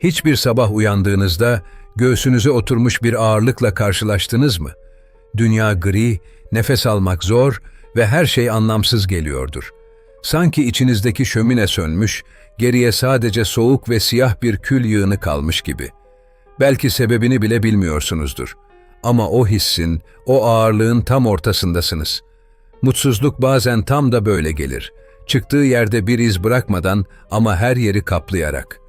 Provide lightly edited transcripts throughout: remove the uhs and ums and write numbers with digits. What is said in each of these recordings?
Hiçbir sabah uyandığınızda göğsünüze oturmuş bir ağırlıkla karşılaştınız mı? Dünya gri, nefes almak zor ve her şey anlamsız geliyordur. Sanki içinizdeki şömine sönmüş, geriye sadece soğuk ve siyah bir kül yığını kalmış gibi. Belki sebebini bile bilmiyorsunuzdur. Ama o hissin, o ağırlığın tam ortasındasınız. Mutsuzluk bazen tam da böyle gelir. Çıktığı yerde bir iz bırakmadan ama her yeri kaplayarak.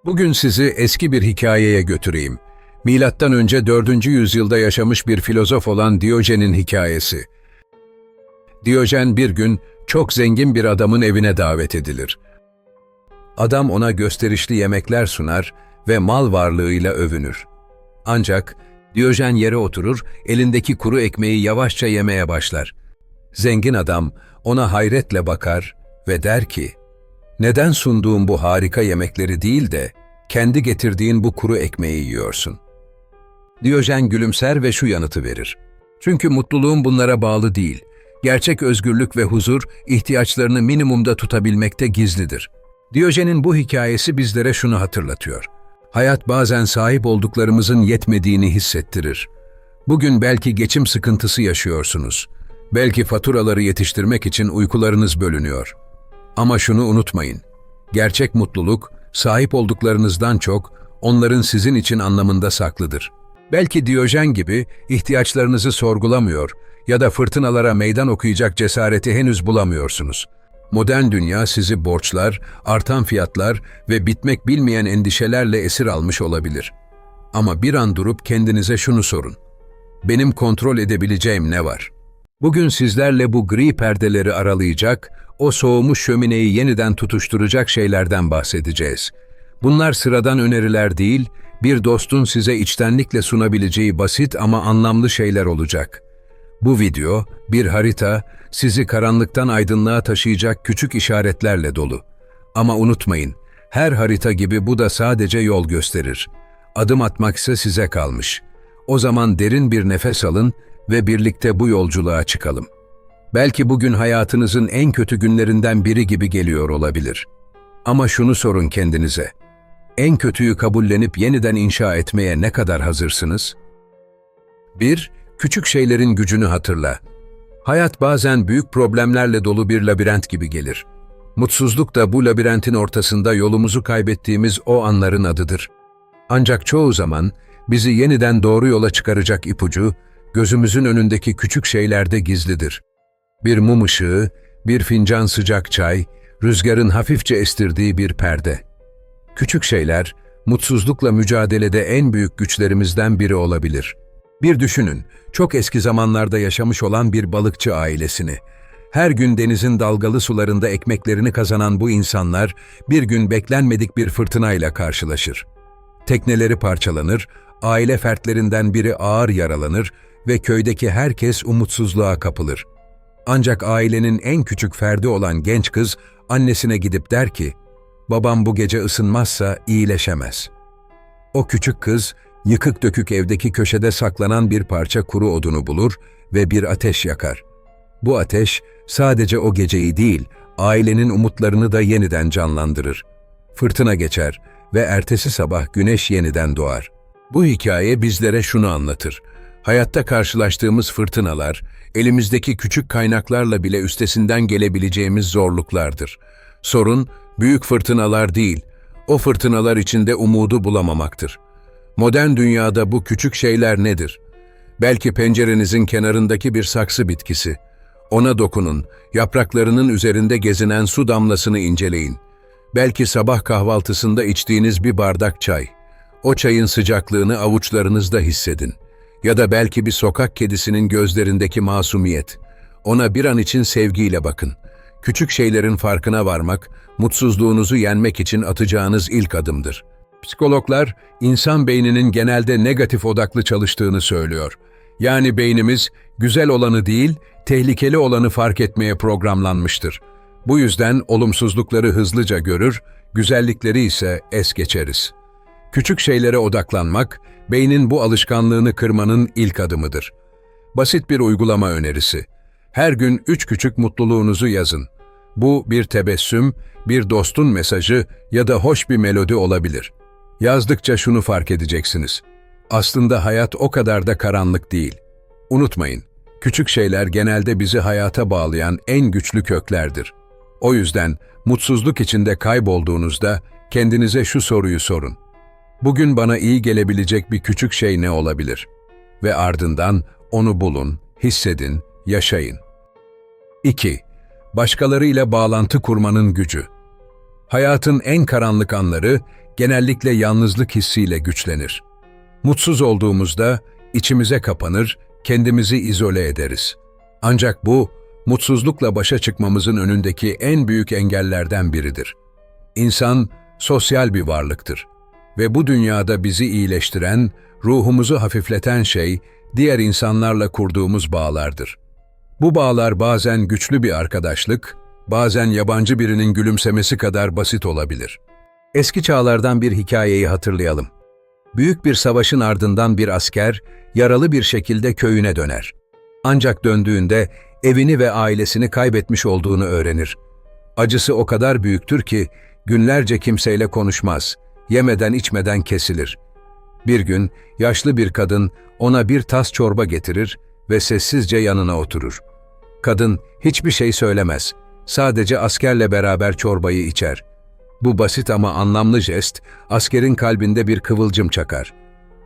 Bugün sizi eski bir hikayeye götüreyim. Milattan önce 4. yüzyılda yaşamış bir filozof olan Diyojen'in hikayesi. Diyojen bir gün çok zengin bir adamın evine davet edilir. Adam ona gösterişli yemekler sunar ve mal varlığıyla övünür. Ancak Diyojen yere oturur, elindeki kuru ekmeği yavaşça yemeye başlar. Zengin adam ona hayretle bakar ve der ki, "Neden sunduğum bu harika yemekleri değil de kendi getirdiğin bu kuru ekmeği yiyorsun?" Diyojen gülümser ve şu yanıtı verir. "Çünkü mutluluğum bunlara bağlı değil. Gerçek özgürlük ve huzur ihtiyaçlarını minimumda tutabilmekte gizlidir." Diyojen'in bu hikayesi bizlere şunu hatırlatıyor. Hayat bazen sahip olduklarımızın yetmediğini hissettirir. Bugün belki geçim sıkıntısı yaşıyorsunuz. Belki faturaları yetiştirmek için uykularınız bölünüyor. Ama şunu unutmayın. Gerçek mutluluk, sahip olduklarınızdan çok, onların sizin için anlamında saklıdır. Belki Diyojen gibi ihtiyaçlarınızı sorgulamıyor ya da fırtınalara meydan okuyacak cesareti henüz bulamıyorsunuz. Modern dünya sizi borçlar, artan fiyatlar ve bitmek bilmeyen endişelerle esir almış olabilir. Ama bir an durup kendinize şunu sorun. Benim kontrol edebileceğim ne var? Bugün sizlerle bu gri perdeleri aralayacak, o soğumuş şömineyi yeniden tutuşturacak şeylerden bahsedeceğiz. Bunlar sıradan öneriler değil, bir dostun size içtenlikle sunabileceği basit ama anlamlı şeyler olacak. Bu video, bir harita, sizi karanlıktan aydınlığa taşıyacak küçük işaretlerle dolu. Ama unutmayın, her harita gibi bu da sadece yol gösterir. Adım atmak ise size kalmış. O zaman derin bir nefes alın ve birlikte bu yolculuğa çıkalım. Belki bugün hayatınızın en kötü günlerinden biri gibi geliyor olabilir. Ama şunu sorun kendinize. En kötüyü kabullenip yeniden inşa etmeye ne kadar hazırsınız? 1. Küçük şeylerin gücünü hatırla. Hayat bazen büyük problemlerle dolu bir labirent gibi gelir. Mutsuzluk da bu labirentin ortasında yolumuzu kaybettiğimiz o anların adıdır. Ancak çoğu zaman bizi yeniden doğru yola çıkaracak ipucu, gözümüzün önündeki küçük şeylerde gizlidir. Bir mum ışığı, bir fincan sıcak çay, rüzgarın hafifçe estirdiği bir perde. Küçük şeyler, mutsuzlukla mücadelede en büyük güçlerimizden biri olabilir. Bir düşünün, çok eski zamanlarda yaşamış olan bir balıkçı ailesini. Her gün denizin dalgalı sularında ekmeklerini kazanan bu insanlar, bir gün beklenmedik bir fırtınayla karşılaşır. Tekneleri parçalanır, aile fertlerinden biri ağır yaralanır ve köydeki herkes umutsuzluğa kapılır. Ancak ailenin en küçük ferdi olan genç kız, annesine gidip der ki, "Babam bu gece ısınmazsa iyileşemez." O küçük kız, yıkık dökük evdeki köşede saklanan bir parça kuru odunu bulur ve bir ateş yakar. Bu ateş, sadece o geceyi değil, ailenin umutlarını da yeniden canlandırır. Fırtına geçer ve ertesi sabah güneş yeniden doğar. Bu hikaye bizlere şunu anlatır. Hayatta karşılaştığımız fırtınalar, elimizdeki küçük kaynaklarla bile üstesinden gelebileceğimiz zorluklardır. Sorun, büyük fırtınalar değil, o fırtınalar içinde umudu bulamamaktır. Modern dünyada bu küçük şeyler nedir? Belki pencerenizin kenarındaki bir saksı bitkisi. Ona dokunun, yapraklarının üzerinde gezinen su damlasını inceleyin. Belki sabah kahvaltısında içtiğiniz bir bardak çay. O çayın sıcaklığını avuçlarınızda hissedin. Ya da belki bir sokak kedisinin gözlerindeki masumiyet. Ona bir an için sevgiyle bakın. Küçük şeylerin farkına varmak, mutsuzluğunuzu yenmek için atacağınız ilk adımdır. Psikologlar, insan beyninin genelde negatif odaklı çalıştığını söylüyor. Yani beynimiz, güzel olanı değil, tehlikeli olanı fark etmeye programlanmıştır. Bu yüzden olumsuzlukları hızlıca görür, güzellikleri ise es geçeriz. Küçük şeylere odaklanmak, beynin bu alışkanlığını kırmanın ilk adımıdır. Basit bir uygulama önerisi. Her gün 3 küçük mutluluğunuzu yazın. Bu bir tebessüm, bir dostun mesajı ya da hoş bir melodi olabilir. Yazdıkça şunu fark edeceksiniz. Aslında hayat o kadar da karanlık değil. Unutmayın, küçük şeyler genelde bizi hayata bağlayan en güçlü köklerdir. O yüzden mutsuzluk içinde kaybolduğunuzda kendinize şu soruyu sorun. Bugün bana iyi gelebilecek bir küçük şey ne olabilir? Ve ardından onu bulun, hissedin, yaşayın. 2. Başkalarıyla bağlantı kurmanın gücü. Hayatın en karanlık anları genellikle yalnızlık hissiyle güçlenir. Mutsuz olduğumuzda içimize kapanır, kendimizi izole ederiz. Ancak bu, mutsuzlukla başa çıkmamızın önündeki en büyük engellerden biridir. İnsan, sosyal bir varlıktır. Ve bu dünyada bizi iyileştiren, ruhumuzu hafifleten şey, diğer insanlarla kurduğumuz bağlardır. Bu bağlar bazen güçlü bir arkadaşlık, bazen yabancı birinin gülümsemesi kadar basit olabilir. Eski çağlardan bir hikayeyi hatırlayalım. Büyük bir savaşın ardından bir asker, yaralı bir şekilde köyüne döner. Ancak döndüğünde evini ve ailesini kaybetmiş olduğunu öğrenir. Acısı o kadar büyüktür ki günlerce kimseyle konuşmaz, yemeden içmeden kesilir. Bir gün yaşlı bir kadın ona bir tas çorba getirir ve sessizce yanına oturur. Kadın hiçbir şey söylemez, sadece askerle beraber çorbayı içer. Bu basit ama anlamlı jest, askerin kalbinde bir kıvılcım çakar.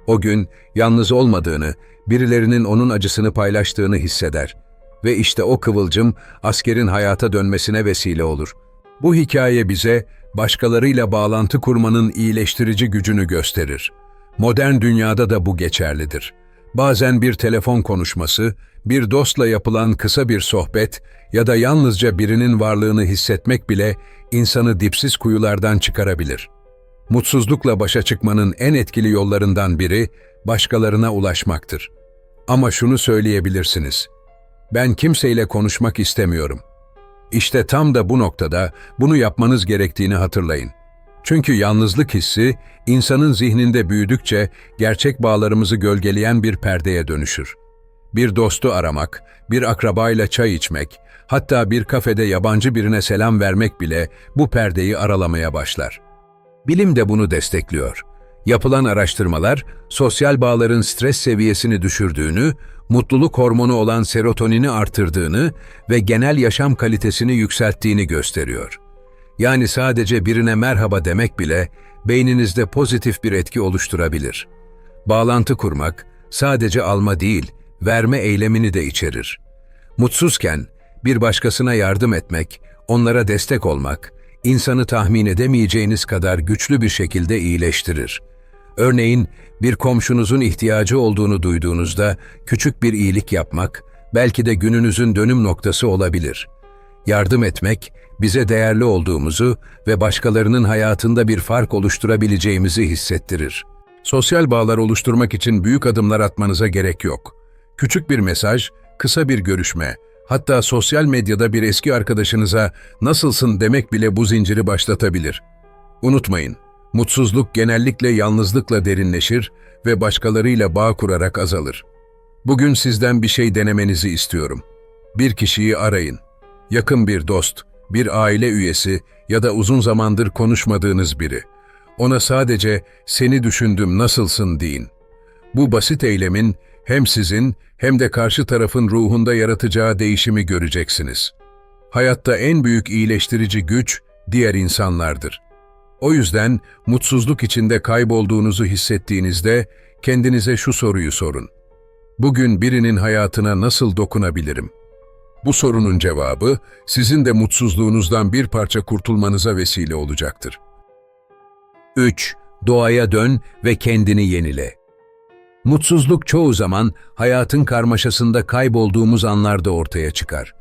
O gün yalnız olmadığını, birilerinin onun acısını paylaştığını hisseder. Ve işte o kıvılcım askerin hayata dönmesine vesile olur. Bu hikaye bize başkalarıyla bağlantı kurmanın iyileştirici gücünü gösterir. Modern dünyada da bu geçerlidir. Bazen bir telefon konuşması, bir dostla yapılan kısa bir sohbet ya da yalnızca birinin varlığını hissetmek bile insanı dipsiz kuyulardan çıkarabilir. Mutsuzlukla başa çıkmanın en etkili yollarından biri başkalarına ulaşmaktır. Ama şunu söyleyebilirsiniz: ben kimseyle konuşmak istemiyorum. İşte tam da bu noktada bunu yapmanız gerektiğini hatırlayın. Çünkü yalnızlık hissi, insanın zihninde büyüdükçe gerçek bağlarımızı gölgeleyen bir perdeye dönüşür. Bir dostu aramak, bir akrabayla çay içmek, hatta bir kafede yabancı birine selam vermek bile bu perdeyi aralamaya başlar. Bilim de bunu destekliyor. Yapılan araştırmalar, sosyal bağların stres seviyesini düşürdüğünü, mutluluk hormonu olan serotonini artırdığını ve genel yaşam kalitesini yükselttiğini gösteriyor. Yani sadece birine merhaba demek bile beyninizde pozitif bir etki oluşturabilir. Bağlantı kurmak sadece alma değil, verme eylemini de içerir. Mutsuzken bir başkasına yardım etmek, onlara destek olmak, insanı tahmin edemeyeceğiniz kadar güçlü bir şekilde iyileştirir. Örneğin bir komşunuzun ihtiyacı olduğunu duyduğunuzda küçük bir iyilik yapmak, belki de gününüzün dönüm noktası olabilir. Yardım etmek, bize değerli olduğumuzu ve başkalarının hayatında bir fark oluşturabileceğimizi hissettirir. Sosyal bağlar oluşturmak için büyük adımlar atmanıza gerek yok. Küçük bir mesaj, kısa bir görüşme, hatta sosyal medyada bir eski arkadaşınıza "nasılsın" demek bile bu zinciri başlatabilir. Unutmayın, mutsuzluk genellikle yalnızlıkla derinleşir ve başkalarıyla bağ kurarak azalır. Bugün sizden bir şey denemenizi istiyorum. Bir kişiyi arayın. Yakın bir dost, bir aile üyesi ya da uzun zamandır konuşmadığınız biri. Ona sadece "seni düşündüm, nasılsın" deyin. Bu basit eylemin hem sizin hem de karşı tarafın ruhunda yaratacağı değişimi göreceksiniz. Hayatta en büyük iyileştirici güç diğer insanlardır. O yüzden mutsuzluk içinde kaybolduğunuzu hissettiğinizde kendinize şu soruyu sorun: bugün birinin hayatına nasıl dokunabilirim? Bu sorunun cevabı sizin de mutsuzluğunuzdan bir parça kurtulmanıza vesile olacaktır. 3. Doğaya dön ve kendini yenile. Mutsuzluk çoğu zaman hayatın karmaşasında kaybolduğumuz anlarda ortaya çıkar.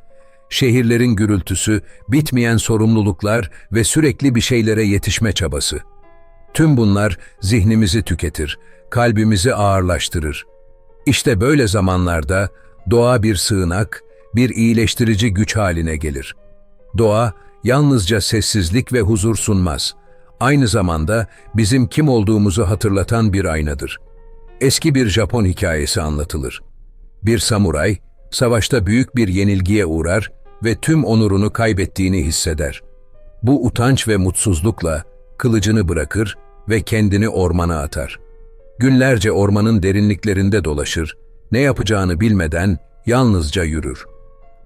Şehirlerin gürültüsü, bitmeyen sorumluluklar ve sürekli bir şeylere yetişme çabası. Tüm bunlar zihnimizi tüketir, kalbimizi ağırlaştırır. İşte böyle zamanlarda doğa bir sığınak, bir iyileştirici güç haline gelir. Doğa yalnızca sessizlik ve huzur sunmaz. Aynı zamanda bizim kim olduğumuzu hatırlatan bir aynadır. Eski bir Japon hikayesi anlatılır. Bir samuray, savaşta büyük bir yenilgiye uğrar ve tüm onurunu kaybettiğini hisseder. Bu utanç ve mutsuzlukla kılıcını bırakır, ve kendini ormana atar. Günlerce ormanın derinliklerinde dolaşır, ne yapacağını bilmeden yalnızca yürür.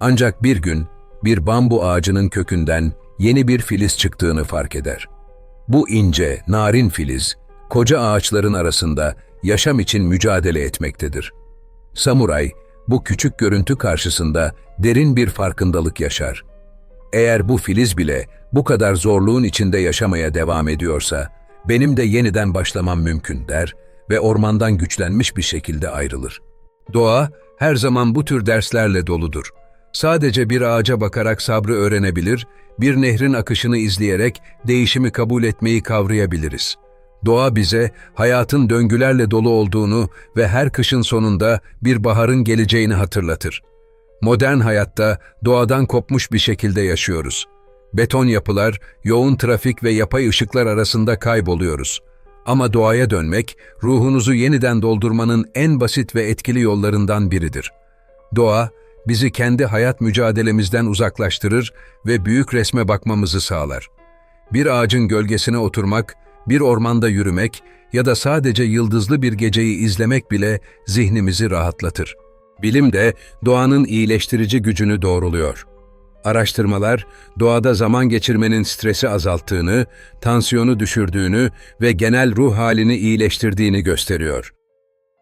Ancak bir gün bir bambu ağacının kökünden yeni bir filiz çıktığını fark eder. Bu ince, narin filiz, koca ağaçların arasında yaşam için mücadele etmektedir. Samuray, bu küçük görüntü karşısında derin bir farkındalık yaşar. Eğer bu filiz bile bu kadar zorluğun içinde yaşamaya devam ediyorsa, benim de yeniden başlamam mümkün der ve ormandan güçlenmiş bir şekilde ayrılır. Doğa her zaman bu tür derslerle doludur. Sadece bir ağaca bakarak sabrı öğrenebilir, bir nehrin akışını izleyerek değişimi kabul etmeyi kavrayabiliriz. Doğa bize hayatın döngülerle dolu olduğunu ve her kışın sonunda bir baharın geleceğini hatırlatır. Modern hayatta doğadan kopmuş bir şekilde yaşıyoruz. Beton yapılar, yoğun trafik ve yapay ışıklar arasında kayboluyoruz. Ama doğaya dönmek, ruhunuzu yeniden doldurmanın en basit ve etkili yollarından biridir. Doğa, bizi kendi hayat mücadelemizden uzaklaştırır ve büyük resme bakmamızı sağlar. Bir ağacın gölgesine oturmak, bir ormanda yürümek ya da sadece yıldızlı bir geceyi izlemek bile zihnimizi rahatlatır. Bilim de doğanın iyileştirici gücünü doğruluyor. Araştırmalar, doğada zaman geçirmenin stresi azalttığını, tansiyonu düşürdüğünü ve genel ruh halini iyileştirdiğini gösteriyor.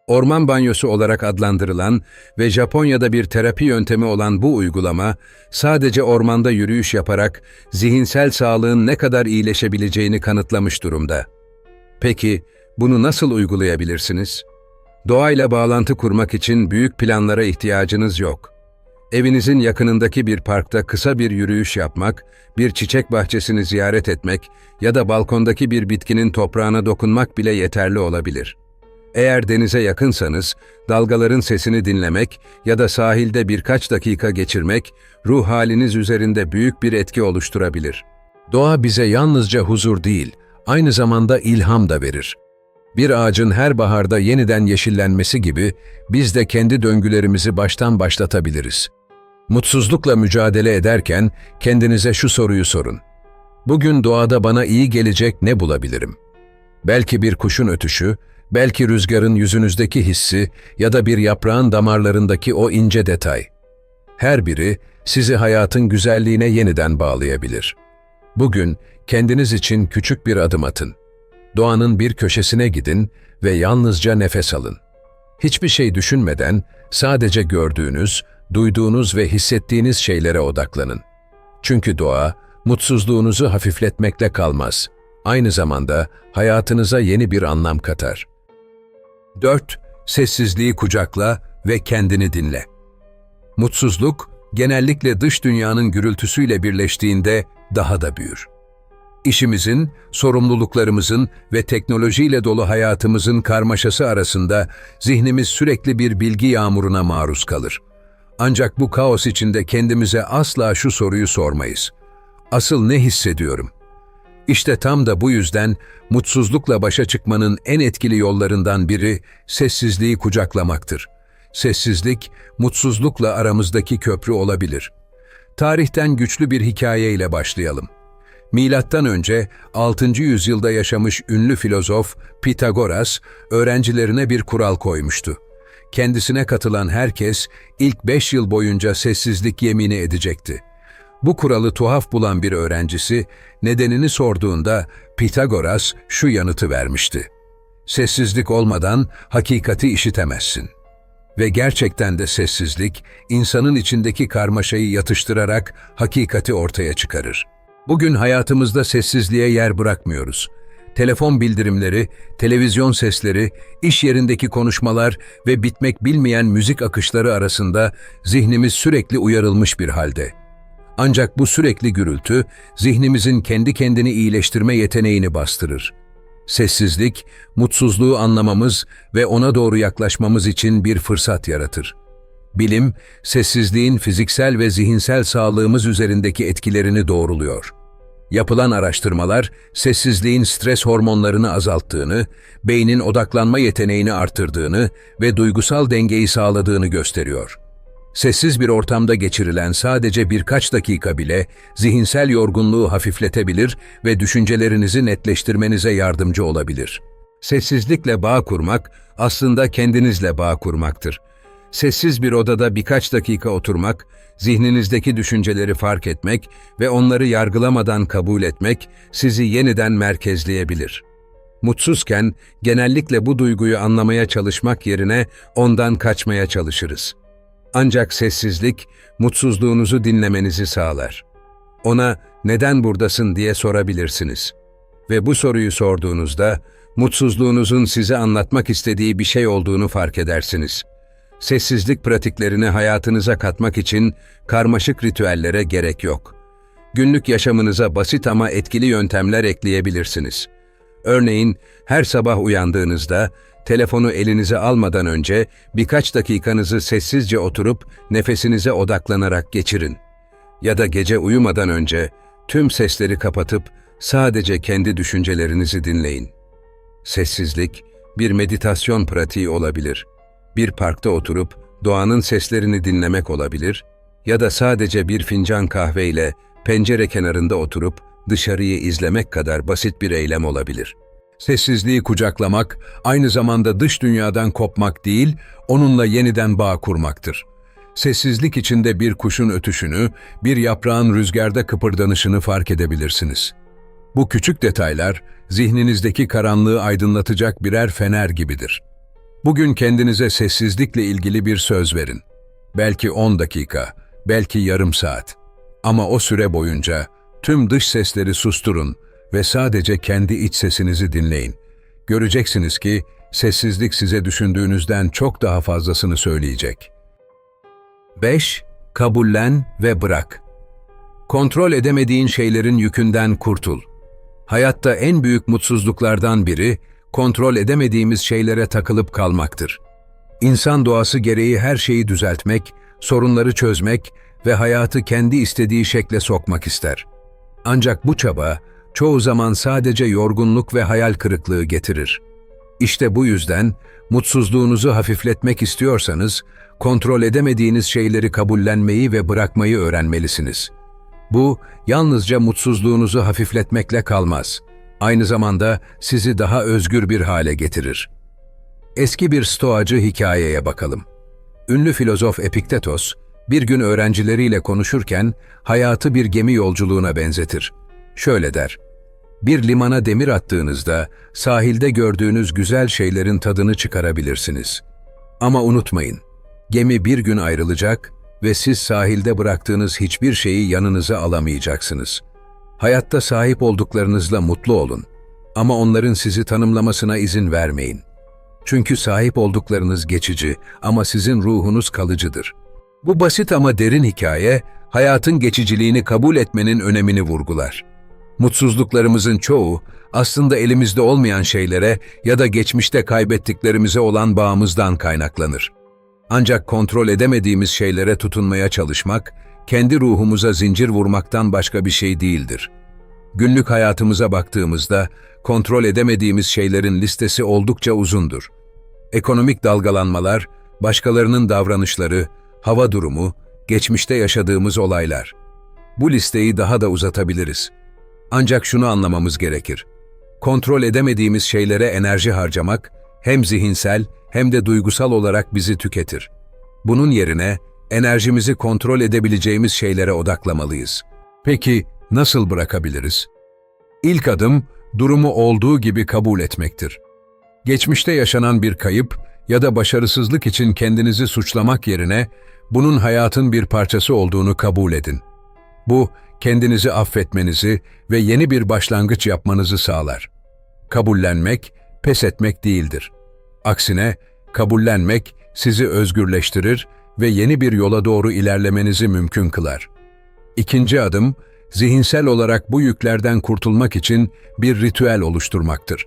Orman banyosu olarak adlandırılan ve Japonya'da bir terapi yöntemi olan bu uygulama, sadece ormanda yürüyüş yaparak zihinsel sağlığın ne kadar iyileşebileceğini kanıtlamış durumda. Peki, bunu nasıl uygulayabilirsiniz? Doğayla bağlantı kurmak için büyük planlara ihtiyacınız yok. Evinizin yakınındaki bir parkta kısa bir yürüyüş yapmak, bir çiçek bahçesini ziyaret etmek ya da balkondaki bir bitkinin toprağına dokunmak bile yeterli olabilir. Eğer denize yakınsanız, dalgaların sesini dinlemek ya da sahilde birkaç dakika geçirmek, ruh haliniz üzerinde büyük bir etki oluşturabilir. Doğa bize yalnızca huzur değil, aynı zamanda ilham da verir. Bir ağacın her baharda yeniden yeşillenmesi gibi, biz de kendi döngülerimizi baştan başlatabiliriz. Mutsuzlukla mücadele ederken kendinize şu soruyu sorun. Bugün doğada bana iyi gelecek ne bulabilirim? Belki bir kuşun ötüşü, belki rüzgarın yüzünüzdeki hissi ya da bir yaprağın damarlarındaki o ince detay. Her biri sizi hayatın güzelliğine yeniden bağlayabilir. Bugün kendiniz için küçük bir adım atın. Doğanın bir köşesine gidin ve yalnızca nefes alın. Hiçbir şey düşünmeden sadece gördüğünüz, duyduğunuz ve hissettiğiniz şeylere odaklanın. Çünkü doğa, mutsuzluğunuzu hafifletmekle kalmaz. Aynı zamanda hayatınıza yeni bir anlam katar. 4. Sessizliği kucakla ve kendini dinle. Mutsuzluk, genellikle dış dünyanın gürültüsüyle birleştiğinde daha da büyür. İşimizin, sorumluluklarımızın ve teknolojiyle dolu hayatımızın karmaşası arasında zihnimiz sürekli bir bilgi yağmuruna maruz kalır. Ancak bu kaos içinde kendimize asla şu soruyu sormayız. Asıl ne hissediyorum? İşte tam da bu yüzden mutsuzlukla başa çıkmanın en etkili yollarından biri sessizliği kucaklamaktır. Sessizlik, mutsuzlukla aramızdaki köprü olabilir. Tarihten güçlü bir hikayeyle başlayalım. Milattan önce 6. yüzyılda yaşamış ünlü filozof Pitagoras, öğrencilerine bir kural koymuştu. Kendisine katılan herkes ilk 5 yıl boyunca sessizlik yemini edecekti. Bu kuralı tuhaf bulan bir öğrencisi, nedenini sorduğunda Pitagoras şu yanıtı vermişti. Sessizlik olmadan hakikati işitemezsin. Ve gerçekten de sessizlik, insanın içindeki karmaşayı yatıştırarak hakikati ortaya çıkarır. Bugün hayatımızda sessizliğe yer bırakmıyoruz. Telefon bildirimleri, televizyon sesleri, iş yerindeki konuşmalar ve bitmek bilmeyen müzik akışları arasında zihnimiz sürekli uyarılmış bir halde. Ancak bu sürekli gürültü, zihnimizin kendi kendini iyileştirme yeteneğini bastırır. Sessizlik, mutsuzluğu anlamamız ve ona doğru yaklaşmamız için bir fırsat yaratır. Bilim, sessizliğin fiziksel ve zihinsel sağlığımız üzerindeki etkilerini doğruluyor. Yapılan araştırmalar, sessizliğin stres hormonlarını azalttığını, beynin odaklanma yeteneğini artırdığını ve duygusal dengeyi sağladığını gösteriyor. Sessiz bir ortamda geçirilen sadece birkaç dakika bile zihinsel yorgunluğu hafifletebilir ve düşüncelerinizi netleştirmenize yardımcı olabilir. Sessizlikle bağ kurmak aslında kendinizle bağ kurmaktır. Sessiz bir odada birkaç dakika oturmak, zihninizdeki düşünceleri fark etmek ve onları yargılamadan kabul etmek sizi yeniden merkezleyebilir. Mutsuzken genellikle bu duyguyu anlamaya çalışmak yerine ondan kaçmaya çalışırız. Ancak sessizlik, mutsuzluğunuzu dinlemenizi sağlar. Ona "Neden buradasın?" diye sorabilirsiniz. Ve bu soruyu sorduğunuzda, mutsuzluğunuzun size anlatmak istediği bir şey olduğunu fark edersiniz. Sessizlik pratiklerini hayatınıza katmak için karmaşık ritüellere gerek yok. Günlük yaşamınıza basit ama etkili yöntemler ekleyebilirsiniz. Örneğin, her sabah uyandığınızda, telefonu elinize almadan önce birkaç dakikanızı sessizce oturup nefesinize odaklanarak geçirin. Ya da gece uyumadan önce tüm sesleri kapatıp sadece kendi düşüncelerinizi dinleyin. Sessizlik bir meditasyon pratiği olabilir. Bir parkta oturup doğanın seslerini dinlemek olabilir ya da sadece bir fincan kahveyle pencere kenarında oturup dışarıyı izlemek kadar basit bir eylem olabilir. Sessizliği kucaklamak, aynı zamanda dış dünyadan kopmak değil, onunla yeniden bağ kurmaktır. Sessizlik içinde bir kuşun ötüşünü, bir yaprağın rüzgarda kıpırdanışını fark edebilirsiniz. Bu küçük detaylar, zihninizdeki karanlığı aydınlatacak birer fener gibidir. Bugün kendinize sessizlikle ilgili bir söz verin. Belki 10 dakika, belki yarım saat. Ama o süre boyunca tüm dış sesleri susturun ve sadece kendi iç sesinizi dinleyin. Göreceksiniz ki sessizlik size düşündüğünüzden çok daha fazlasını söyleyecek. 5. Kabullen ve bırak. Kontrol edemediğin şeylerin yükünden kurtul. Hayatta en büyük mutsuzluklardan biri, kontrol edemediğimiz şeylere takılıp kalmaktır. İnsan doğası gereği her şeyi düzeltmek, sorunları çözmek ve hayatı kendi istediği şekle sokmak ister. Ancak bu çaba, çoğu zaman sadece yorgunluk ve hayal kırıklığı getirir. İşte bu yüzden, mutsuzluğunuzu hafifletmek istiyorsanız, kontrol edemediğiniz şeyleri kabullenmeyi ve bırakmayı öğrenmelisiniz. Bu, yalnızca mutsuzluğunuzu hafifletmekle kalmaz. Aynı zamanda sizi daha özgür bir hale getirir. Eski bir stoacı hikayeye bakalım. Ünlü filozof Epiktetos, bir gün öğrencileriyle konuşurken hayatı bir gemi yolculuğuna benzetir. Şöyle der: "Bir limana demir attığınızda sahilde gördüğünüz güzel şeylerin tadını çıkarabilirsiniz. Ama unutmayın, gemi bir gün ayrılacak ve siz sahilde bıraktığınız hiçbir şeyi yanınıza alamayacaksınız. Hayatta sahip olduklarınızla mutlu olun ama onların sizi tanımlamasına izin vermeyin. Çünkü sahip olduklarınız geçici ama sizin ruhunuz kalıcıdır." Bu basit ama derin hikaye, hayatın geçiciliğini kabul etmenin önemini vurgular. Mutsuzluklarımızın çoğu, aslında elimizde olmayan şeylere ya da geçmişte kaybettiklerimize olan bağımızdan kaynaklanır. Ancak kontrol edemediğimiz şeylere tutunmaya çalışmak, kendi ruhumuza zincir vurmaktan başka bir şey değildir. Günlük hayatımıza baktığımızda, kontrol edemediğimiz şeylerin listesi oldukça uzundur. Ekonomik dalgalanmalar, başkalarının davranışları, hava durumu, geçmişte yaşadığımız olaylar. Bu listeyi daha da uzatabiliriz. Ancak şunu anlamamız gerekir. Kontrol edemediğimiz şeylere enerji harcamak, hem zihinsel hem de duygusal olarak bizi tüketir. Bunun yerine enerjimizi kontrol edebileceğimiz şeylere odaklamalıyız. Peki nasıl bırakabiliriz? İlk adım, durumu olduğu gibi kabul etmektir. Geçmişte yaşanan bir kayıp ya da başarısızlık için kendinizi suçlamak yerine, bunun hayatın bir parçası olduğunu kabul edin. Bu, kendinizi affetmenizi ve yeni bir başlangıç yapmanızı sağlar. Kabullenmek, pes etmek değildir. Aksine, kabullenmek sizi özgürleştirir ve yeni bir yola doğru ilerlemenizi mümkün kılar. İkinci adım, zihinsel olarak bu yüklerden kurtulmak için bir ritüel oluşturmaktır.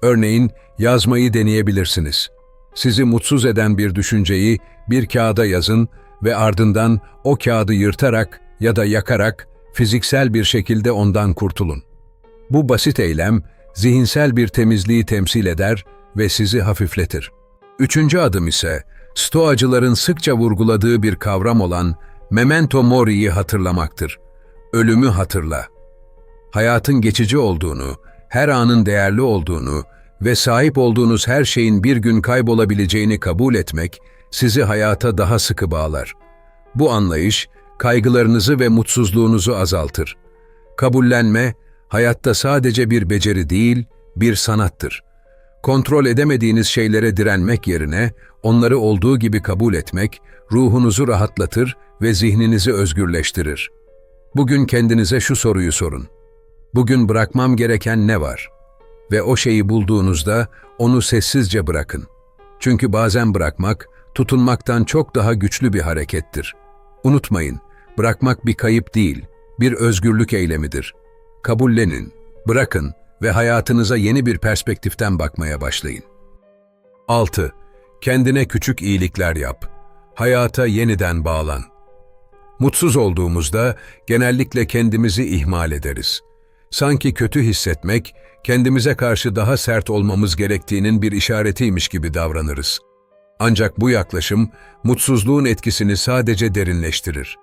Örneğin, yazmayı deneyebilirsiniz. Sizi mutsuz eden bir düşünceyi bir kağıda yazın ve ardından o kağıdı yırtarak ya da yakarak fiziksel bir şekilde ondan kurtulun. Bu basit eylem, zihinsel bir temizliği temsil eder ve sizi hafifletir. Üçüncü adım ise, Stoacıların sıkça vurguladığı bir kavram olan memento mori'yi hatırlamaktır. Ölümü hatırla. Hayatın geçici olduğunu, her anın değerli olduğunu ve sahip olduğunuz her şeyin bir gün kaybolabileceğini kabul etmek sizi hayata daha sıkı bağlar. Bu anlayış, kaygılarınızı ve mutsuzluğunuzu azaltır. Kabullenme, hayatta sadece bir beceri değil, bir sanattır. Kontrol edemediğiniz şeylere direnmek yerine, onları olduğu gibi kabul etmek, ruhunuzu rahatlatır ve zihninizi özgürleştirir. Bugün kendinize şu soruyu sorun. Bugün bırakmam gereken ne var? Ve o şeyi bulduğunuzda onu sessizce bırakın. Çünkü bazen bırakmak, tutunmaktan çok daha güçlü bir harekettir. Unutmayın, bırakmak bir kayıp değil, bir özgürlük eylemidir. Kabullenin, bırakın ve hayatınıza yeni bir perspektiften bakmaya başlayın. 6. Kendine küçük iyilikler yap. Hayata yeniden bağlan. Mutsuz olduğumuzda genellikle kendimizi ihmal ederiz. Sanki kötü hissetmek, kendimize karşı daha sert olmamız gerektiğinin bir işaretiymiş gibi davranırız. Ancak bu yaklaşım, mutsuzluğun etkisini sadece derinleştirir.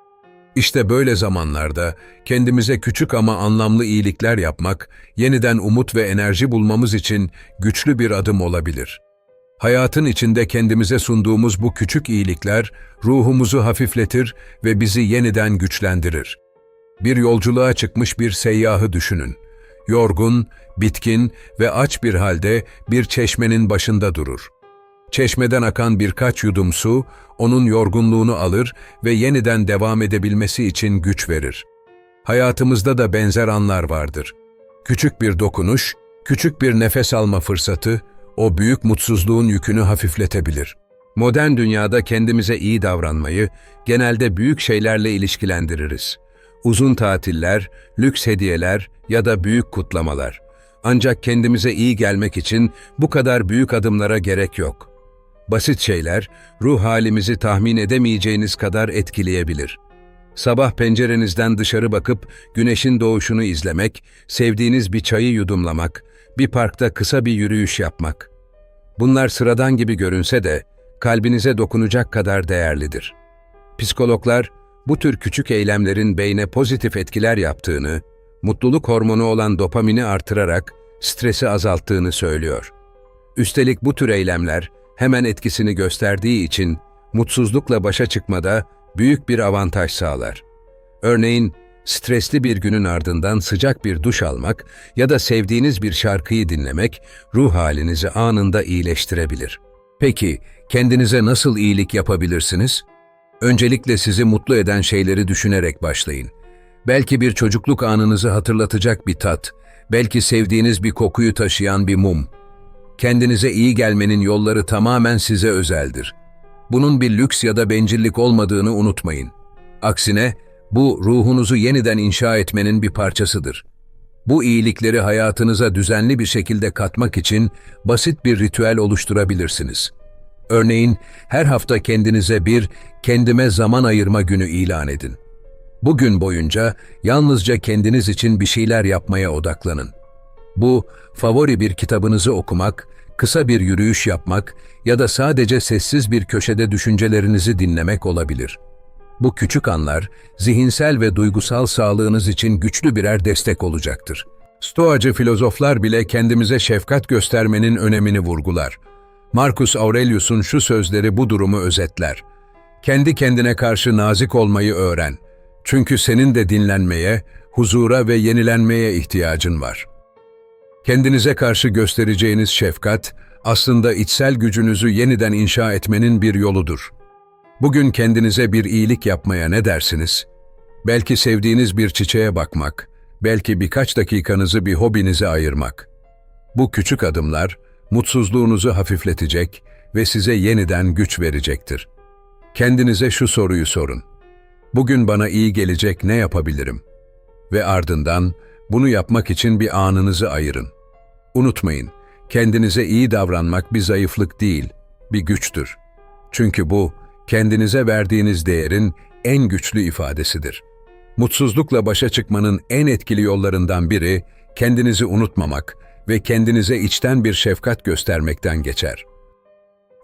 İşte böyle zamanlarda kendimize küçük ama anlamlı iyilikler yapmak, yeniden umut ve enerji bulmamız için güçlü bir adım olabilir. Hayatın içinde kendimize sunduğumuz bu küçük iyilikler, ruhumuzu hafifletir ve bizi yeniden güçlendirir. Bir yolculuğa çıkmış bir seyyahı düşünün. Yorgun, bitkin ve aç bir halde bir çeşmenin başında durur. Çeşmeden akan birkaç yudum su, onun yorgunluğunu alır ve yeniden devam edebilmesi için güç verir. Hayatımızda da benzer anlar vardır. Küçük bir dokunuş, küçük bir nefes alma fırsatı, o büyük mutsuzluğun yükünü hafifletebilir. Modern dünyada kendimize iyi davranmayı genelde büyük şeylerle ilişkilendiririz. Uzun tatiller, lüks hediyeler ya da büyük kutlamalar. Ancak kendimize iyi gelmek için bu kadar büyük adımlara gerek yok. Basit şeyler, ruh halimizi tahmin edemeyeceğiniz kadar etkileyebilir. Sabah pencerenizden dışarı bakıp güneşin doğuşunu izlemek, sevdiğiniz bir çayı yudumlamak, bir parkta kısa bir yürüyüş yapmak. Bunlar sıradan gibi görünse de kalbinize dokunacak kadar değerlidir. Psikologlar, bu tür küçük eylemlerin beyne pozitif etkiler yaptığını, mutluluk hormonu olan dopamini artırarak stresi azalttığını söylüyor. Üstelik bu tür eylemler hemen etkisini gösterdiği için mutsuzlukla başa çıkmada büyük bir avantaj sağlar. Örneğin, stresli bir günün ardından sıcak bir duş almak ya da sevdiğiniz bir şarkıyı dinlemek ruh halinizi anında iyileştirebilir. Peki, kendinize nasıl iyilik yapabilirsiniz? Öncelikle sizi mutlu eden şeyleri düşünerek başlayın. Belki bir çocukluk anınızı hatırlatacak bir tat, belki sevdiğiniz bir kokuyu taşıyan bir mum. Kendinize iyi gelmenin yolları tamamen size özeldir. Bunun bir lüks ya da bencillik olmadığını unutmayın. Aksine, bu ruhunuzu yeniden inşa etmenin bir parçasıdır. Bu iyilikleri hayatınıza düzenli bir şekilde katmak için basit bir ritüel oluşturabilirsiniz. Örneğin, her hafta kendinize bir kendime zaman ayırma günü ilan edin. Bu gün boyunca yalnızca kendiniz için bir şeyler yapmaya odaklanın. Bu, favori bir kitabınızı okumak, kısa bir yürüyüş yapmak ya da sadece sessiz bir köşede düşüncelerinizi dinlemek olabilir. Bu küçük anlar, zihinsel ve duygusal sağlığınız için güçlü birer destek olacaktır. Stoacı filozoflar bile kendimize şefkat göstermenin önemini vurgular. Marcus Aurelius'un şu sözleri bu durumu özetler. Kendi kendine karşı nazik olmayı öğren. Çünkü senin de dinlenmeye, huzura ve yenilenmeye ihtiyacın var. Kendinize karşı göstereceğiniz şefkat, aslında içsel gücünüzü yeniden inşa etmenin bir yoludur. Bugün kendinize bir iyilik yapmaya ne dersiniz? Belki sevdiğiniz bir çiçeğe bakmak, belki birkaç dakikanızı bir hobinize ayırmak. Bu küçük adımlar, mutsuzluğunuzu hafifletecek ve size yeniden güç verecektir. Kendinize şu soruyu sorun. Bugün bana iyi gelecek ne yapabilirim? Ve ardından bunu yapmak için bir anınızı ayırın. Unutmayın, kendinize iyi davranmak bir zayıflık değil, bir güçtür. Çünkü bu, kendinize verdiğiniz değerin en güçlü ifadesidir. Mutsuzlukla başa çıkmanın en etkili yollarından biri, kendinizi unutmamak ve kendinize içten bir şefkat göstermekten geçer.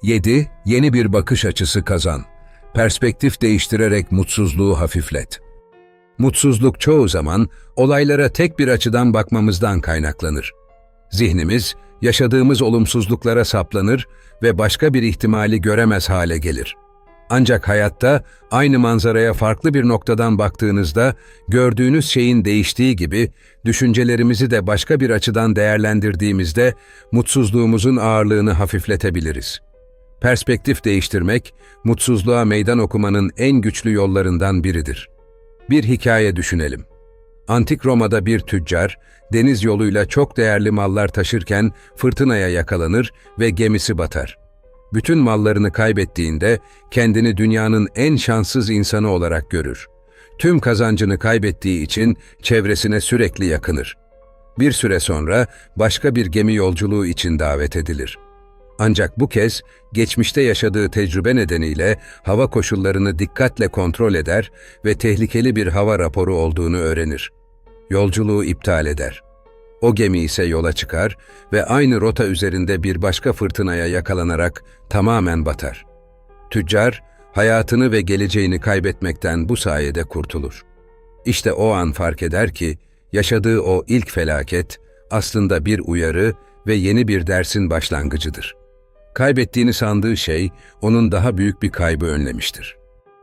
7. Yeni bir bakış açısı kazan. Perspektif değiştirerek mutsuzluğu hafiflet. Mutsuzluk çoğu zaman olaylara tek bir açıdan bakmamızdan kaynaklanır. Zihnimiz, yaşadığımız olumsuzluklara saplanır ve başka bir ihtimali göremez hale gelir. Ancak hayatta aynı manzaraya farklı bir noktadan baktığınızda, gördüğünüz şeyin değiştiği gibi, düşüncelerimizi de başka bir açıdan değerlendirdiğimizde mutsuzluğumuzun ağırlığını hafifletebiliriz. Perspektif değiştirmek, mutsuzluğa meydan okumanın en güçlü yollarından biridir. Bir hikaye düşünelim. Antik Roma'da bir tüccar, deniz yoluyla çok değerli mallar taşırken fırtınaya yakalanır ve gemisi batar. Bütün mallarını kaybettiğinde kendini dünyanın en şanssız insanı olarak görür. Tüm kazancını kaybettiği için çevresine sürekli yakınır. Bir süre sonra başka bir gemi yolculuğu için davet edilir. Ancak bu kez geçmişte yaşadığı tecrübe nedeniyle hava koşullarını dikkatle kontrol eder ve tehlikeli bir hava raporu olduğunu öğrenir. Yolculuğu iptal eder. O gemi ise yola çıkar ve aynı rota üzerinde bir başka fırtınaya yakalanarak tamamen batar. Tüccar, hayatını ve geleceğini kaybetmekten bu sayede kurtulur. İşte o an fark eder ki, yaşadığı o ilk felaket aslında bir uyarı ve yeni bir dersin başlangıcıdır. Kaybettiğini sandığı şey, onun daha büyük bir kaybı önlemiştir.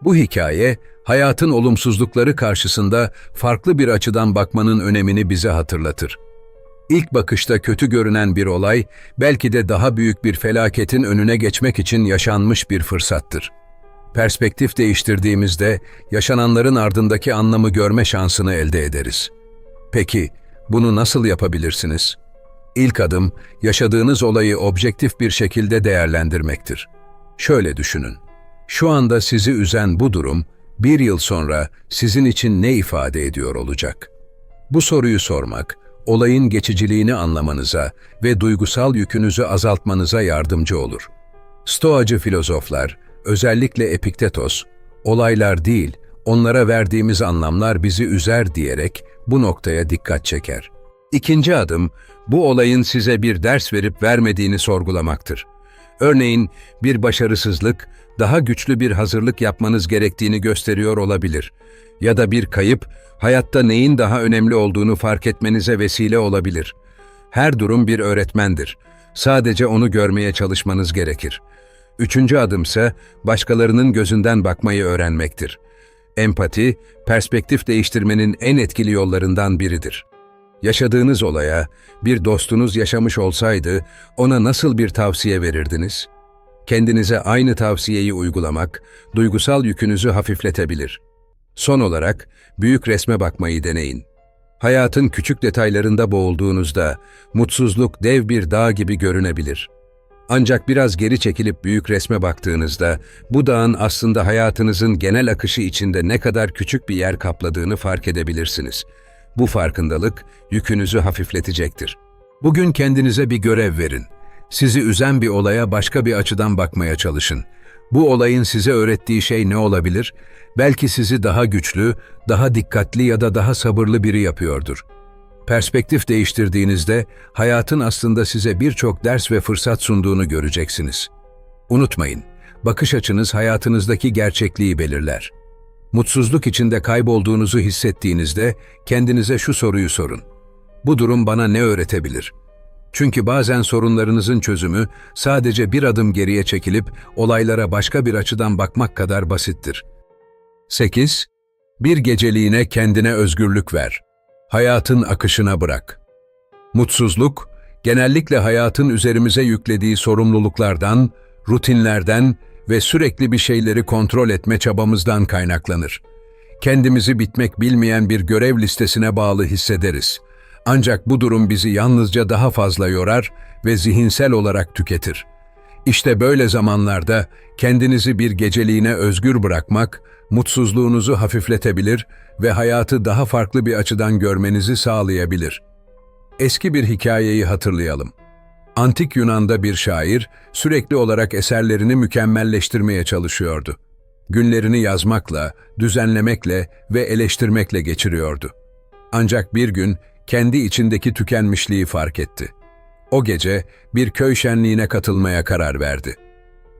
Bu hikaye, hayatın olumsuzlukları karşısında farklı bir açıdan bakmanın önemini bize hatırlatır. İlk bakışta kötü görünen bir olay, belki de daha büyük bir felaketin önüne geçmek için yaşanmış bir fırsattır. Perspektif değiştirdiğimizde, yaşananların ardındaki anlamı görme şansını elde ederiz. Peki, bunu nasıl yapabilirsiniz? İlk adım, yaşadığınız olayı objektif bir şekilde değerlendirmektir. Şöyle düşünün. Şu anda sizi üzen bu durum, bir yıl sonra sizin için ne ifade ediyor olacak? Bu soruyu sormak, olayın geçiciliğini anlamanıza ve duygusal yükünüzü azaltmanıza yardımcı olur. Stoacı filozoflar, özellikle Epiktetos, olaylar değil, onlara verdiğimiz anlamlar bizi üzer diyerek bu noktaya dikkat çeker. İkinci adım, bu olayın size bir ders verip vermediğini sorgulamaktır. Örneğin, bir başarısızlık, daha güçlü bir hazırlık yapmanız gerektiğini gösteriyor olabilir. Ya da bir kayıp, hayatta neyin daha önemli olduğunu fark etmenize vesile olabilir. Her durum bir öğretmendir. Sadece onu görmeye çalışmanız gerekir. Üçüncü adımsa, başkalarının gözünden bakmayı öğrenmektir. Empati, perspektif değiştirmenin en etkili yollarından biridir. Yaşadığınız olaya, bir dostunuz yaşamış olsaydı, ona nasıl bir tavsiye verirdiniz? Kendinize aynı tavsiyeyi uygulamak, duygusal yükünüzü hafifletebilir. Son olarak, büyük resme bakmayı deneyin. Hayatın küçük detaylarında boğulduğunuzda, mutsuzluk dev bir dağ gibi görünebilir. Ancak biraz geri çekilip büyük resme baktığınızda, bu dağın aslında hayatınızın genel akışı içinde ne kadar küçük bir yer kapladığını fark edebilirsiniz. Bu farkındalık, yükünüzü hafifletecektir. Bugün kendinize bir görev verin. Sizi üzen bir olaya başka bir açıdan bakmaya çalışın. Bu olayın size öğrettiği şey ne olabilir? Belki sizi daha güçlü, daha dikkatli ya da daha sabırlı biri yapıyordur. Perspektif değiştirdiğinizde, hayatın aslında size birçok ders ve fırsat sunduğunu göreceksiniz. Unutmayın, bakış açınız hayatınızdaki gerçekliği belirler. Mutsuzluk içinde kaybolduğunuzu hissettiğinizde, kendinize şu soruyu sorun. Bu durum bana ne öğretebilir? Çünkü bazen sorunlarınızın çözümü sadece bir adım geriye çekilip olaylara başka bir açıdan bakmak kadar basittir. 8. Bir geceliğine kendine özgürlük ver. Hayatın akışına bırak. Mutsuzluk, genellikle hayatın üzerimize yüklediği sorumluluklardan, rutinlerden ve sürekli bir şeyleri kontrol etme çabamızdan kaynaklanır. Kendimizi bitmek bilmeyen bir görev listesine bağlı hissederiz. Ancak bu durum bizi yalnızca daha fazla yorar ve zihinsel olarak tüketir. İşte böyle zamanlarda kendinizi bir geceliğine özgür bırakmak, mutsuzluğunuzu hafifletebilir ve hayatı daha farklı bir açıdan görmenizi sağlayabilir. Eski bir hikayeyi hatırlayalım. Antik Yunan'da bir şair sürekli olarak eserlerini mükemmelleştirmeye çalışıyordu. Günlerini yazmakla, düzenlemekle ve eleştirmekle geçiriyordu. Ancak bir gün kendi içindeki tükenmişliği fark etti. O gece bir köy şenliğine katılmaya karar verdi.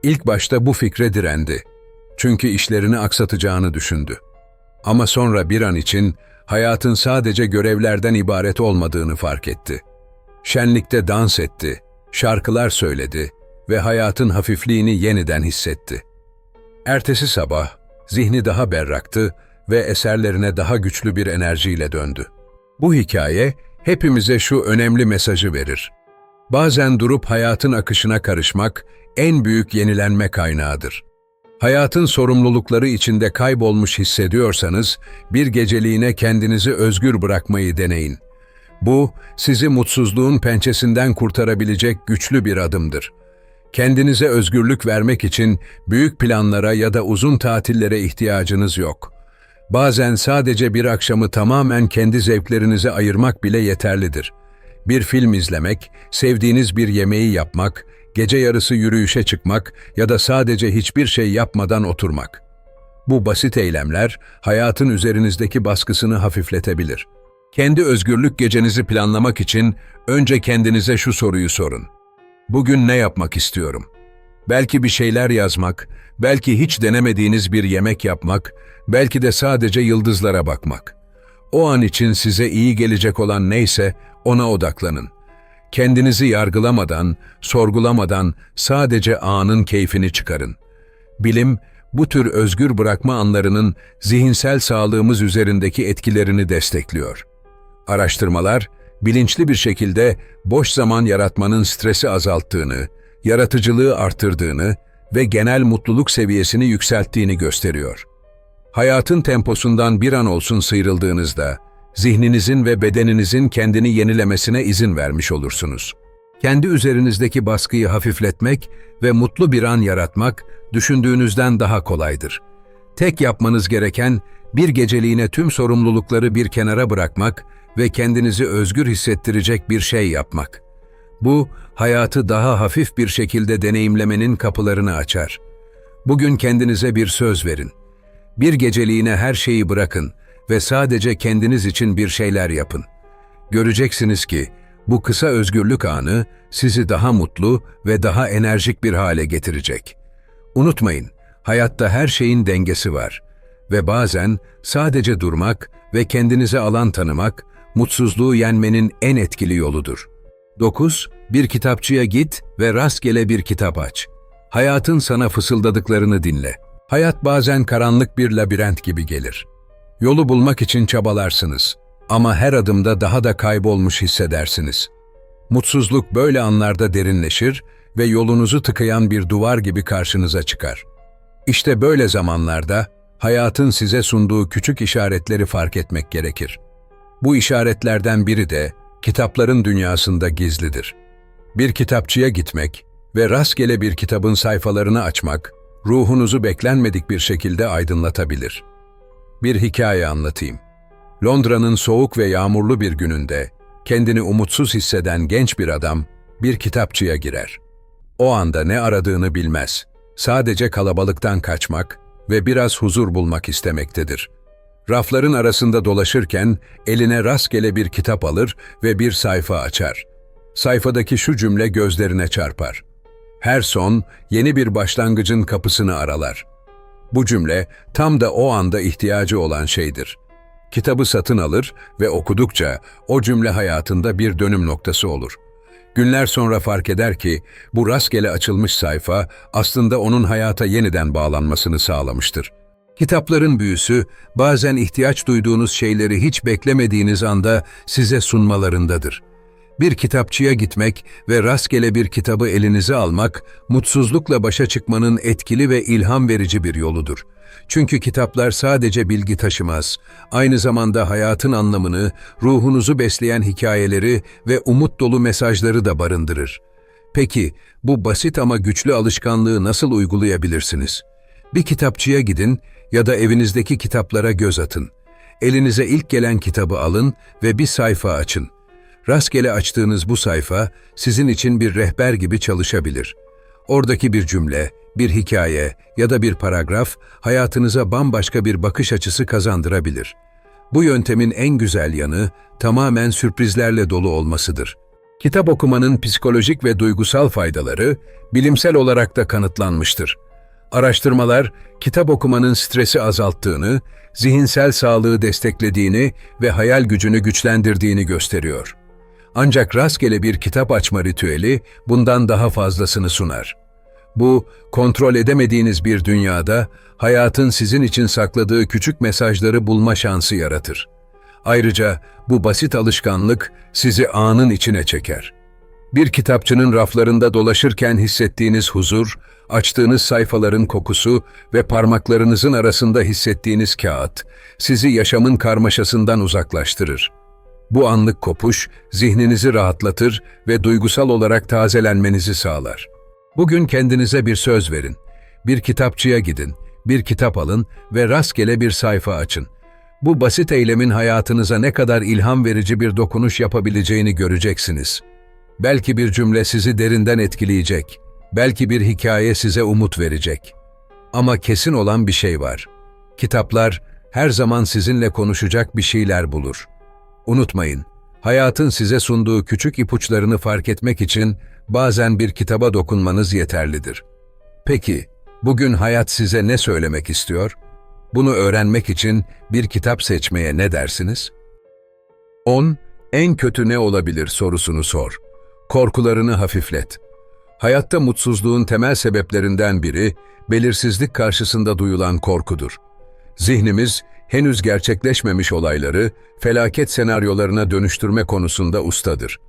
İlk başta bu fikre direndi. Çünkü işlerini aksatacağını düşündü. Ama sonra bir an için hayatın sadece görevlerden ibaret olmadığını fark etti. Şenlikte dans etti, şarkılar söyledi ve hayatın hafifliğini yeniden hissetti. Ertesi sabah zihni daha berraktı ve eserlerine daha güçlü bir enerjiyle döndü. Bu hikaye hepimize şu önemli mesajı verir. Bazen durup hayatın akışına karışmak en büyük yenilenme kaynağıdır. Hayatın sorumlulukları içinde kaybolmuş hissediyorsanız, bir geceliğine kendinizi özgür bırakmayı deneyin. Bu, sizi mutsuzluğun pençesinden kurtarabilecek güçlü bir adımdır. Kendinize özgürlük vermek için büyük planlara ya da uzun tatillere ihtiyacınız yok. Bazen sadece bir akşamı tamamen kendi zevklerinize ayırmak bile yeterlidir. Bir film izlemek, sevdiğiniz bir yemeği yapmak, gece yarısı yürüyüşe çıkmak ya da sadece hiçbir şey yapmadan oturmak. Bu basit eylemler, hayatın üzerinizdeki baskısını hafifletebilir. Kendi özgürlük gecenizi planlamak için önce kendinize şu soruyu sorun. Bugün ne yapmak istiyorum? Belki bir şeyler yazmak, belki hiç denemediğiniz bir yemek yapmak, belki de sadece yıldızlara bakmak. O an için size iyi gelecek olan neyse ona odaklanın. Kendinizi yargılamadan, sorgulamadan sadece anın keyfini çıkarın. Bilim, bu tür özgür bırakma anlarının zihinsel sağlığımız üzerindeki etkilerini destekliyor. Araştırmalar, bilinçli bir şekilde boş zaman yaratmanın stresi azalttığını, yaratıcılığı arttırdığını ve genel mutluluk seviyesini yükselttiğini gösteriyor. Hayatın temposundan bir an olsun sıyrıldığınızda, zihninizin ve bedeninizin kendini yenilemesine izin vermiş olursunuz. Kendi üzerinizdeki baskıyı hafifletmek ve mutlu bir an yaratmak, düşündüğünüzden daha kolaydır. Tek yapmanız gereken, bir geceliğine tüm sorumlulukları bir kenara bırakmak ve kendinizi özgür hissettirecek bir şey yapmak. Bu, hayatı daha hafif bir şekilde deneyimlemenin kapılarını açar. Bugün kendinize bir söz verin. Bir geceliğine her şeyi bırakın ve sadece kendiniz için bir şeyler yapın. Göreceksiniz ki, bu kısa özgürlük anı sizi daha mutlu ve daha enerjik bir hale getirecek. Unutmayın, hayatta her şeyin dengesi var ve bazen sadece durmak ve kendinize alan tanımak, mutsuzluğu yenmenin en etkili yoludur. 9. Bir kitapçıya git ve rastgele bir kitap aç. Hayatın sana fısıldadıklarını dinle. Hayat bazen karanlık bir labirent gibi gelir. Yolu bulmak için çabalarsınız ama her adımda daha da kaybolmuş hissedersiniz. Mutsuzluk böyle anlarda derinleşir ve yolunuzu tıkayan bir duvar gibi karşınıza çıkar. İşte böyle zamanlarda hayatın size sunduğu küçük işaretleri fark etmek gerekir. Bu işaretlerden biri de kitapların dünyasında gizlidir. Bir kitapçıya gitmek ve rastgele bir kitabın sayfalarını açmak, ruhunuzu beklenmedik bir şekilde aydınlatabilir. Bir hikaye anlatayım. Londra'nın soğuk ve yağmurlu bir gününde kendini umutsuz hisseden genç bir adam bir kitapçıya girer. O anda ne aradığını bilmez. Sadece kalabalıktan kaçmak ve biraz huzur bulmak istemektedir. Rafların arasında dolaşırken eline rastgele bir kitap alır ve bir sayfa açar. Sayfadaki şu cümle gözlerine çarpar. Her son yeni bir başlangıcın kapısını aralar. Bu cümle tam da o anda ihtiyacı olan şeydir. Kitabı satın alır ve okudukça o cümle hayatında bir dönüm noktası olur. Günler sonra fark eder ki bu rastgele açılmış sayfa aslında onun hayata yeniden bağlanmasını sağlamıştır. Kitapların büyüsü bazen ihtiyaç duyduğunuz şeyleri hiç beklemediğiniz anda size sunmalarındadır. Bir kitapçıya gitmek ve rastgele bir kitabı elinize almak, mutsuzlukla başa çıkmanın etkili ve ilham verici bir yoludur. Çünkü kitaplar sadece bilgi taşımaz, aynı zamanda hayatın anlamını, ruhunuzu besleyen hikayeleri ve umut dolu mesajları da barındırır. Peki, bu basit ama güçlü alışkanlığı nasıl uygulayabilirsiniz? Bir kitapçıya gidin ya da evinizdeki kitaplara göz atın. Elinize ilk gelen kitabı alın ve bir sayfa açın. Rastgele açtığınız bu sayfa sizin için bir rehber gibi çalışabilir. Oradaki bir cümle, bir hikaye ya da bir paragraf hayatınıza bambaşka bir bakış açısı kazandırabilir. Bu yöntemin en güzel yanı tamamen sürprizlerle dolu olmasıdır. Kitap okumanın psikolojik ve duygusal faydaları bilimsel olarak da kanıtlanmıştır. Araştırmalar, kitap okumanın stresi azalttığını, zihinsel sağlığı desteklediğini ve hayal gücünü güçlendirdiğini gösteriyor. Ancak rastgele bir kitap açma ritüeli bundan daha fazlasını sunar. Bu, kontrol edemediğiniz bir dünyada hayatın sizin için sakladığı küçük mesajları bulma şansı yaratır. Ayrıca bu basit alışkanlık sizi anın içine çeker. Bir kitapçının raflarında dolaşırken hissettiğiniz huzur, açtığınız sayfaların kokusu ve parmaklarınızın arasında hissettiğiniz kağıt, sizi yaşamın karmaşasından uzaklaştırır. Bu anlık kopuş, zihninizi rahatlatır ve duygusal olarak tazelenmenizi sağlar. Bugün kendinize bir söz verin. Bir kitapçıya gidin, bir kitap alın ve rastgele bir sayfa açın. Bu basit eylemin hayatınıza ne kadar ilham verici bir dokunuş yapabileceğini göreceksiniz. Belki bir cümle sizi derinden etkileyecek, belki bir hikaye size umut verecek. Ama kesin olan bir şey var. Kitaplar her zaman sizinle konuşacak bir şeyler bulur. Unutmayın, hayatın size sunduğu küçük ipuçlarını fark etmek için bazen bir kitaba dokunmanız yeterlidir. Peki, bugün hayat size ne söylemek istiyor? Bunu öğrenmek için bir kitap seçmeye ne dersiniz? 10. En kötü ne olabilir sorusunu sor. Korkularını hafiflet. Hayatta mutsuzluğun temel sebeplerinden biri, belirsizlik karşısında duyulan korkudur. Zihnimiz, henüz gerçekleşmemiş olayları, felaket senaryolarına dönüştürme konusunda ustadır.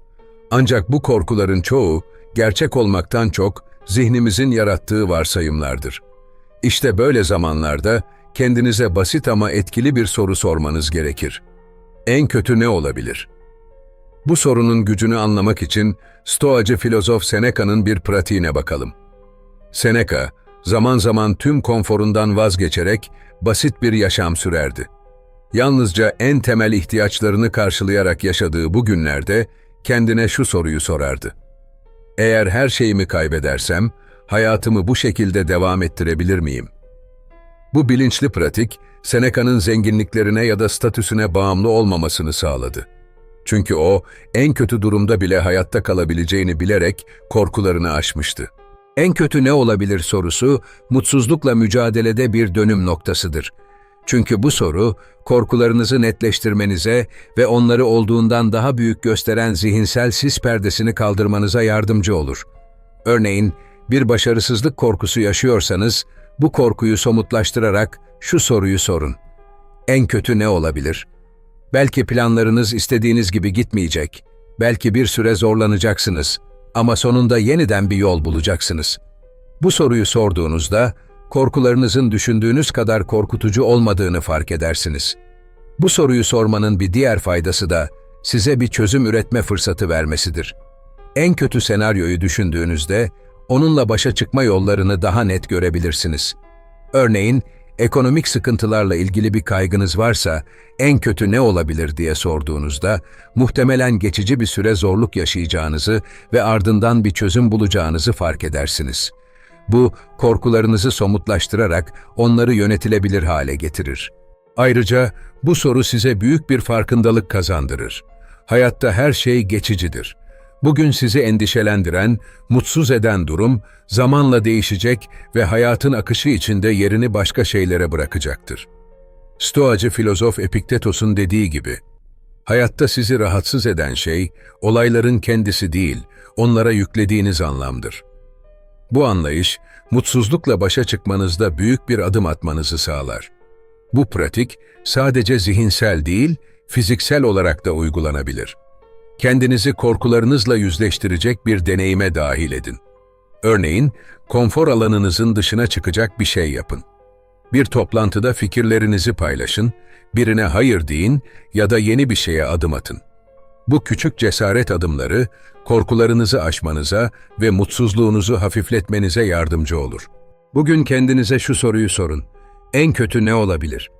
Ancak bu korkuların çoğu, gerçek olmaktan çok, zihnimizin yarattığı varsayımlardır. İşte böyle zamanlarda, kendinize basit ama etkili bir soru sormanız gerekir. En kötü ne olabilir? Bu sorunun gücünü anlamak için Stoacı filozof Seneca'nın bir pratiğine bakalım. Seneca, zaman zaman tüm konforundan vazgeçerek basit bir yaşam sürerdi. Yalnızca en temel ihtiyaçlarını karşılayarak yaşadığı bu günlerde kendine şu soruyu sorardı. Eğer her şeyimi kaybedersem, hayatımı bu şekilde devam ettirebilir miyim? Bu bilinçli pratik, Seneca'nın zenginliklerine ya da statüsüne bağımlı olmamasını sağladı. Çünkü o, en kötü durumda bile hayatta kalabileceğini bilerek korkularını aşmıştı. En kötü ne olabilir sorusu, mutsuzlukla mücadelede bir dönüm noktasıdır. Çünkü bu soru, korkularınızı netleştirmenize ve onları olduğundan daha büyük gösteren zihinsel sis perdesini kaldırmanıza yardımcı olur. Örneğin, bir başarısızlık korkusu yaşıyorsanız, bu korkuyu somutlaştırarak şu soruyu sorun. En kötü ne olabilir? Belki planlarınız istediğiniz gibi gitmeyecek, belki bir süre zorlanacaksınız ama sonunda yeniden bir yol bulacaksınız. Bu soruyu sorduğunuzda, korkularınızın düşündüğünüz kadar korkutucu olmadığını fark edersiniz. Bu soruyu sormanın bir diğer faydası da size bir çözüm üretme fırsatı vermesidir. En kötü senaryoyu düşündüğünüzde, onunla başa çıkma yollarını daha net görebilirsiniz. Örneğin, ekonomik sıkıntılarla ilgili bir kaygınız varsa, en kötü ne olabilir diye sorduğunuzda, muhtemelen geçici bir süre zorluk yaşayacağınızı ve ardından bir çözüm bulacağınızı fark edersiniz. Bu, korkularınızı somutlaştırarak onları yönetilebilir hale getirir. Ayrıca, bu soru size büyük bir farkındalık kazandırır. Hayatta her şey geçicidir. Bugün sizi endişelendiren, mutsuz eden durum, zamanla değişecek ve hayatın akışı içinde yerini başka şeylere bırakacaktır. Stoacı filozof Epiktetos'un dediği gibi, hayatta sizi rahatsız eden şey, olayların kendisi değil, onlara yüklediğiniz anlamdır. Bu anlayış, mutsuzlukla başa çıkmanızda büyük bir adım atmanızı sağlar. Bu pratik, sadece zihinsel değil, fiziksel olarak da uygulanabilir. Kendinizi korkularınızla yüzleştirecek bir deneyime dahil edin. Örneğin, konfor alanınızın dışına çıkacak bir şey yapın. Bir toplantıda fikirlerinizi paylaşın, birine hayır deyin ya da yeni bir şeye adım atın. Bu küçük cesaret adımları, korkularınızı aşmanıza ve mutsuzluğunuzu hafifletmenize yardımcı olur. Bugün kendinize şu soruyu sorun. En kötü ne olabilir?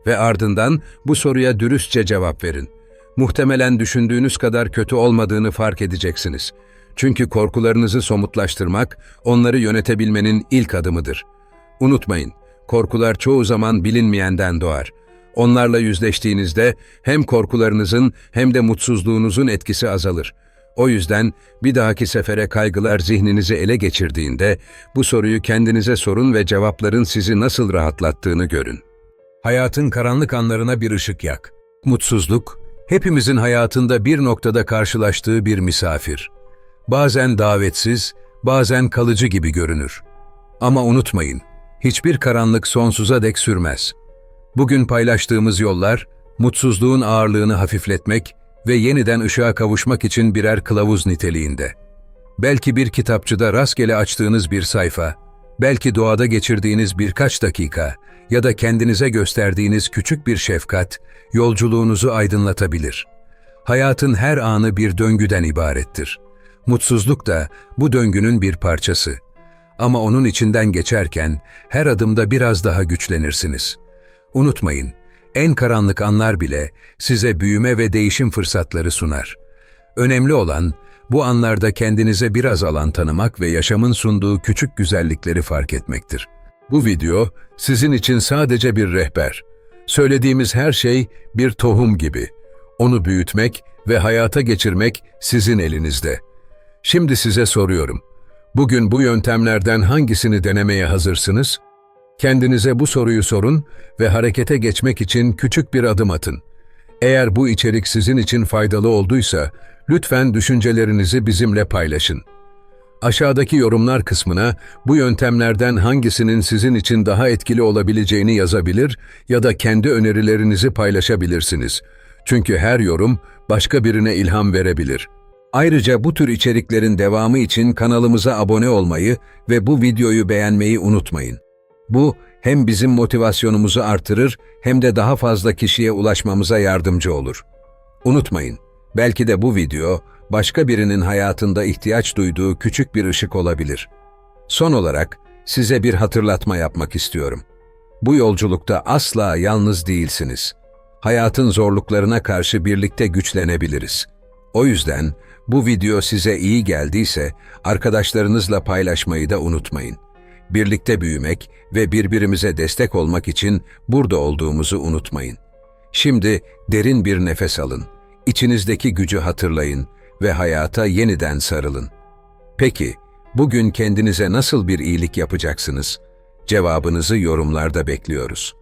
Ve ardından bu soruya dürüstçe cevap verin. Muhtemelen düşündüğünüz kadar kötü olmadığını fark edeceksiniz. Çünkü korkularınızı somutlaştırmak, onları yönetebilmenin ilk adımıdır. Unutmayın, korkular çoğu zaman bilinmeyenden doğar. Onlarla yüzleştiğinizde hem korkularınızın hem de mutsuzluğunuzun etkisi azalır. O yüzden bir dahaki sefere kaygılar zihninizi ele geçirdiğinde bu soruyu kendinize sorun ve cevapların sizi nasıl rahatlattığını görün. Hayatın karanlık anlarına bir ışık yak. Mutsuzluk, hepimizin hayatında bir noktada karşılaştığı bir misafir. Bazen davetsiz, bazen kalıcı gibi görünür. Ama unutmayın, hiçbir karanlık sonsuza dek sürmez. Bugün paylaştığımız yollar, mutsuzluğun ağırlığını hafifletmek ve yeniden ışığa kavuşmak için birer kılavuz niteliğinde. Belki bir kitapçıda rastgele açtığınız bir sayfa, belki doğada geçirdiğiniz birkaç dakika ya da kendinize gösterdiğiniz küçük bir şefkat, yolculuğunuzu aydınlatabilir. Hayatın her anı bir döngüden ibarettir. Mutsuzluk da bu döngünün bir parçası. Ama onun içinden geçerken her adımda biraz daha güçlenirsiniz. Unutmayın, en karanlık anlar bile size büyüme ve değişim fırsatları sunar. Önemli olan, bu anlarda kendinize biraz alan tanımak ve yaşamın sunduğu küçük güzellikleri fark etmektir. Bu video sizin için sadece bir rehber. Söylediğimiz her şey bir tohum gibi. Onu büyütmek ve hayata geçirmek sizin elinizde. Şimdi size soruyorum. Bugün bu yöntemlerden hangisini denemeye hazırsınız? Kendinize bu soruyu sorun ve harekete geçmek için küçük bir adım atın. Eğer bu içerik sizin için faydalı olduysa, lütfen düşüncelerinizi bizimle paylaşın. Aşağıdaki yorumlar kısmına bu yöntemlerden hangisinin sizin için daha etkili olabileceğini yazabilir ya da kendi önerilerinizi paylaşabilirsiniz. Çünkü her yorum başka birine ilham verebilir. Ayrıca bu tür içeriklerin devamı için kanalımıza abone olmayı ve bu videoyu beğenmeyi unutmayın. Bu hem bizim motivasyonumuzu artırır hem de daha fazla kişiye ulaşmamıza yardımcı olur. Unutmayın, belki de bu video başka birinin hayatında ihtiyaç duyduğu küçük bir ışık olabilir. Son olarak size bir hatırlatma yapmak istiyorum. Bu yolculukta asla yalnız değilsiniz. Hayatın zorluklarına karşı birlikte güçlenebiliriz. O yüzden bu video size iyi geldiyse arkadaşlarınızla paylaşmayı da unutmayın. Birlikte büyümek ve birbirimize destek olmak için burada olduğumuzu unutmayın. Şimdi derin bir nefes alın, içinizdeki gücü hatırlayın ve hayata yeniden sarılın. Peki, bugün kendinize nasıl bir iyilik yapacaksınız? Cevabınızı yorumlarda bekliyoruz.